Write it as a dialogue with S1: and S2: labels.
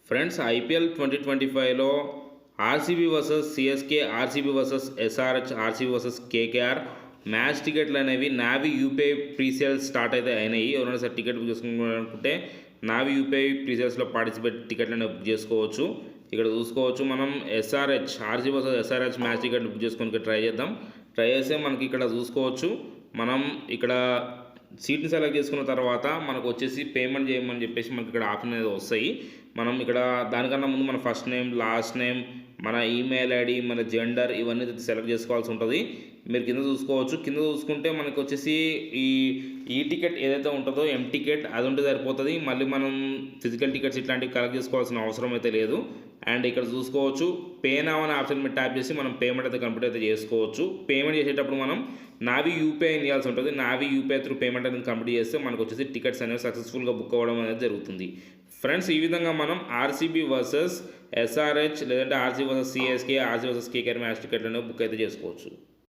S1: Friends IPL 2025లో RCB versus CSK, RCB versus SRH, RCB versus KKR match టికెట్లు అనేవి navy UPI ప్రీసేల్స్ start అయితే అయినాయి. ఎవరైనా సరే టికెట్ బుక్ చేసుకోవాలనుకుంటే నావీ యూపీఐ ప్రీసేల్స్లో పార్టిసిపేట్ టికెట్లను బుక్ చేసుకోవచ్చు. ఇక్కడ చూసుకోవచ్చు మనం SRH, RCB versus SRH match ticket book చేసుకోవడానికి ట్రై చేద్దాం. ట్రై చేస్తే మనకి ఇక్కడ చూసుకోవచ్చు మనం ఇక్కడ సీట్ని సెలెక్ట్ చేసుకున్న తర్వాత మనకు వచ్చేసి పేమెంట్ చేయమని చెప్పేసి మనకి ఇక్కడ ఆప్షన్ అనేది వస్తాయి. మనం ఇక్కడ దానికన్నా ముందు మన ఫస్ట్ నేమ్, లాస్ట్ నేమ్, మన ఈమెయిల్ ఐడి, మన జెండర్ ఇవన్నీ సెలెక్ట్ చేసుకోవాల్సి ఉంటుంది. మీరు కింద చూసుకోవచ్చు. కింద చూసుకుంటే మనకు వచ్చేసి ఈ టికెట్ ఏదైతే ఉంటుందో ఎం టికెట్ అది ఉంటే సరిపోతుంది. మళ్ళీ మనం ఫిజికల్ టికెట్స్ ఇట్లాంటివి కలెక్ట్ చేసుకోవాల్సిన అవసరం అయితే లేదు. అండ్ ఇక్కడ చూసుకోవచ్చు పే నౌ అనే ఆప్షన్ మీద ట్యాప్ చేసి మనం పేమెంట్ అయితే కంప్లీట్ అయితే చేసుకోవచ్చు. పేమెంట్ చేసేటప్పుడు మనం నావీ యూపీఐ ఇవ్వాల్సి ఉంటుంది. నావీ యూపీఐ త్రూ పేమెంట్ అనేది కంప్లీట్ చేస్తే మనకు వచ్చేసి టికెట్స్ అనేవి సక్సెస్ఫుల్గా బుక్ అవ్వడం అనేది జరుగుతుంది. ఫ్రెండ్స్, ఈ విధంగా మనం ఆర్సీబీ వర్సెస్ ఎస్ఆర్హెచ్ లేదంటే RCB versus CSK, RCB versus KKR match టికెట్లను బుక్ అయితే చేసుకోవచ్చు.